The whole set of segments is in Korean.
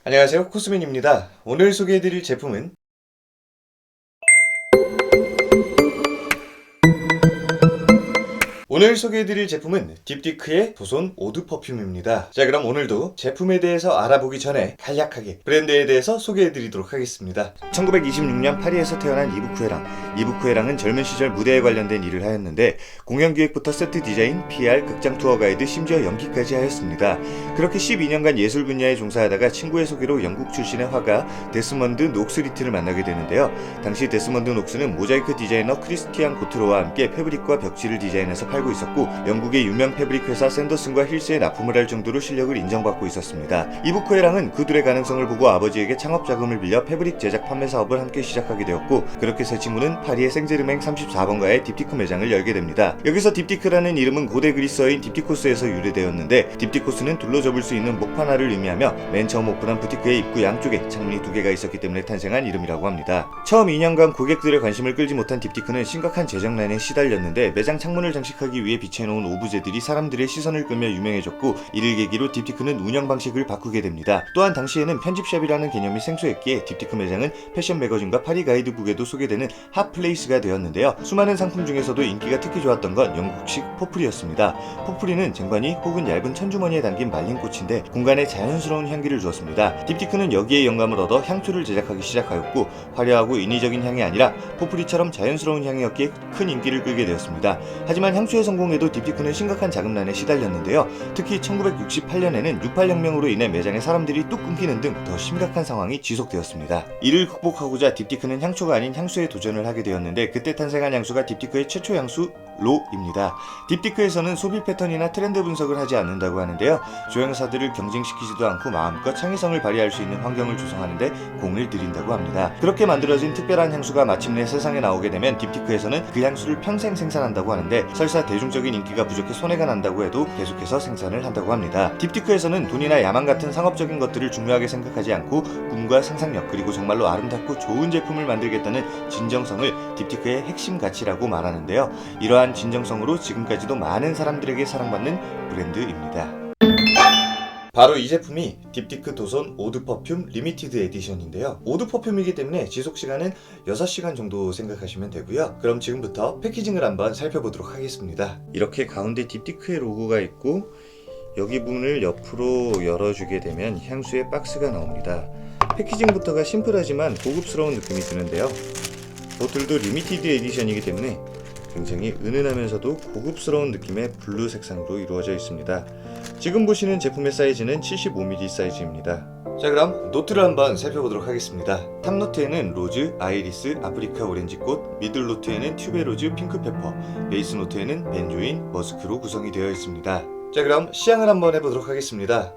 안녕하세요, 코스민입니다. 오늘 소개해드릴 제품은 딥티크의 도손 오드 퍼퓸입니다. 자, 그럼 오늘도 제품에 대해서 알아보기 전에 간략하게 브랜드에 대해서 소개해드리도록 하겠습니다. 1926년 파리에서 태어난 이브쿠에랑은 젊은 시절 무대에 관련된 일을 하였는데 공연기획부터 세트 디자인, PR, 극장 투어 가이드, 심지어 연기까지 하였습니다. 그렇게 12년간 예술 분야에 종사하다가 친구의 소개로 영국 출신의 화가 데스먼드 녹스리트를 만나게 되는데요. 당시 데스먼드 녹스는 모자이크 디자이너 크리스티안 고트로와 함께 패브릭과 벽지를 디자인해서 팔고 있었고 영국의 유명 패브릭 회사 샌더슨과 힐스에 납품을 할 정도로 실력을 인정받고 있었습니다. 이브쿠에랑은 그들의 가능성을 보고 아버지에게 창업 자금을 빌려 패브릭 제작 판매 사업을 함께 시작하게 되었고 그렇게 세 친구는 파리의 생제르맹 34번가에 딥티크 매장을 열게 됩니다. 여기서 딥티크라는 이름은 고대 그리스어인 딥티코스에서 유래되었는데 딥티코스는 둘로 접을 수 있는 목 하나를 의미하며 맨 처음 오픈한 부티크의 입구 양쪽에 창문이 2개가 있었기 때문에 탄생한 이름이라고 합니다. 처음 2년간 고객들의 관심을 끌지 못한 딥티크는 심각한 재정난에 시달렸는데 매장 창문을 장식하기 위해 비치해놓은 오브제들이 사람들의 시선을 끌며 유명해졌고 이를 계기로 딥티크는 운영 방식을 바꾸게 됩니다. 또한 당시에는 편집샵이라는 개념이 생소했기에 딥티크 매장은 패션 매거진과 파리 가이드북에도 소개되는 핫플레이스가 되었는데요. 수많은 상품 중에서도 인기가 특히 좋았던 건 영국식 포프리였습니다. 포프리는 쟁반위 혹은 얇은 천주머니에 담긴 말린 꽃인데 공간에 자연스러운 향기를 주었습니다. 딥티크는 여기에 영감을 얻어 향초를 제작하기 시작하였고 화려하고 인위적인 향이 아니라 포프리처럼 자연스러운 향이었기에 큰 인기를 끌게 되었습니다. 하지만 향초의 성공에도 딥티크는 심각한 자금난에 시달렸는데요. 특히 1968년에는 68혁명으로 인해 매장의 사람들이 뚝 끊기는 등 더 심각한 상황이 지속되었습니다. 이를 극복하고자 딥티크는 향초가 아닌 향수에 도전을 하게 되었는데 그때 탄생한 향수가 딥티크의 최초 향수 로입니다. 딥티크에서는 소비 패턴이나 트렌드 분석을 하지 않는다고 하는데요. 조향사들을 경쟁시키지도 않고 마음껏 창의성을 발휘할 수 있는 환경을 조성하는데 공을 들인다고 합니다. 그렇게 만들어진 특별한 향수가 마침내 세상에 나오게 되면 딥티크에서는 그 향수를 평생 생산한다고 하는데 설사 대중적인 인기가 부족해 손해가 난다고 해도 계속해서 생산을 한다고 합니다. 딥티크에서는 돈이나 야망 같은 상업적인 것들을 중요하게 생각하지 않고 꿈과 상상력 그리고 정말로 아름답고 좋은 제품을 만들겠다는 진정성을 딥티크의 핵심 가치라고 말하는데요. 이러한 진정성으로 지금까지도 많은 사람들에게 사랑받는 브랜드입니다. 바로 이 제품이 딥티크 도손 오드 퍼퓸 리미티드 에디션인데요. 오드 퍼퓸이기 때문에 지속시간은 6시간 정도 생각하시면 되고요. 그럼 지금부터 패키징을 한번 살펴보도록 하겠습니다. 이렇게 가운데 딥티크의 로고가 있고 여기 문을 옆으로 열어주게 되면 향수의 박스가 나옵니다. 패키징부터가 심플하지만 고급스러운 느낌이 드는데요. 보틀도 리미티드 에디션이기 때문에 굉장히 은은하면서도 고급스러운 느낌의 블루 색상으로 이루어져 있습니다. 지금 보시는 제품의 사이즈는 75mm 사이즈입니다. 자, 그럼 노트를 한번 살펴보도록 하겠습니다. 탑 노트에는 로즈, 아이리스, 아프리카 오렌지꽃, 미들 노트에는 튜베로즈, 핑크페퍼, 베이스 노트에는 벤조인, 머스크로 구성이 되어 있습니다. 자, 그럼 시향을 한번 해보도록 하겠습니다.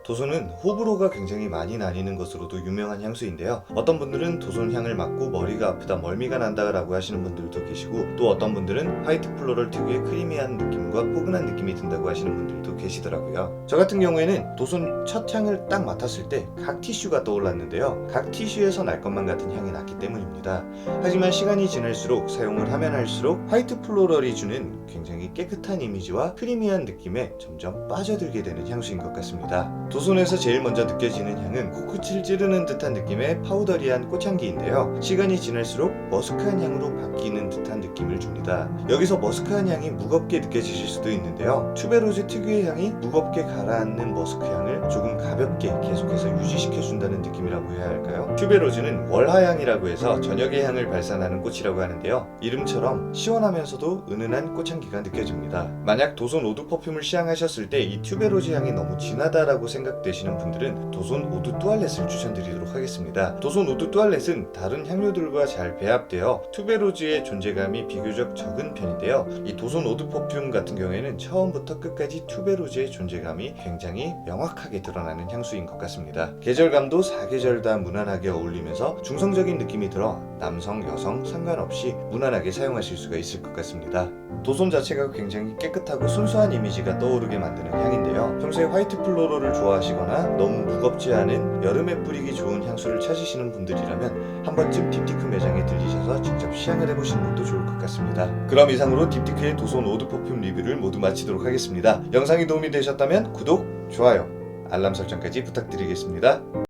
도손은 호불호가 굉장히 많이 나뉘는 것으로도 유명한 향수인데요. 어떤 분들은 도손 향을 맡고 머리가 아프다, 멀미가 난다 라고 하시는 분들도 계시고 또 어떤 분들은 화이트 플로럴 특유의 크리미한 느낌과 포근한 느낌이 든다고 하시는 분들도 계시더라고요. 저 같은 경우에는 도손 첫 향을 딱 맡았을 때 각 티슈가 떠올랐는데요. 각 티슈에서 날 것만 같은 향이 났기 때문입니다. 하지만 시간이 지날수록 사용을 하면 할수록 화이트 플로럴이 주는 굉장히 깨끗한 이미지와 크리미한 느낌에 점점 빠져들게 되는 향수인 것 같습니다. 도손에서 제일 먼저 느껴지는 향은 코끝을 찌르는 듯한 느낌의 파우더리한 꽃향기인데요. 시간이 지날수록 머스크한 향으로 바뀌는 듯한 느낌을 줍니다. 여기서 머스크한 향이 무겁게 느껴지실 수도 있는데요. 튜베로즈 특유의 향이 무겁게 가라앉는 머스크 향을 조금 가볍게 계속해서 유지시켜준다는 느낌이라고 해야 할까요? 튜베로즈는 월화향이라고 해서 저녁의 향을 발산하는 꽃이라고 하는데요. 이름처럼 시원하면서도 은은한 꽃향기가 느껴집니다. 만약 도손 오드 퍼퓸을 시향하셨을 때 이 튜베로즈 향이 너무 진하다라고 생각되시는 분들은 도손 오드 뚜알렛을 추천드리도록 하겠습니다. 도손 오드 뚜알렛은 다른 향료들과 잘 배합되어 튜베로즈의 존재감이 비교적 적은 편인데요. 이 도손 오드 퍼퓸 같은 경우에는 처음부터 끝까지 튜베로즈의 존재감이 굉장히 명확하게 드러나는 향수인 것 같습니다. 계절감도 사계절 다 무난하게 어울리면서 중성적인 느낌이 들어 남성, 여성 상관없이 무난하게 사용하실 수가 있을 것 같습니다. 도손 자체가 굉장히 깨끗하고 순수한 이미지가 떠오르게 만드는 향인데요. 평소에 화이트 플로러를 좋아하시거나 너무 무겁지 않은 여름에 뿌리기 좋은 향수를 찾으시는 분들이라면 한 번쯤 딥티크 매장에 들리셔서 직접 시향을 해보시는 것도 좋을 것 같습니다. 그럼 이상으로 딥티크의 도손 오드 퍼퓸 리뷰를 모두 마치도록 하겠습니다. 영상이 도움이 되셨다면 구독, 좋아요, 알람 설정까지 부탁드리겠습니다.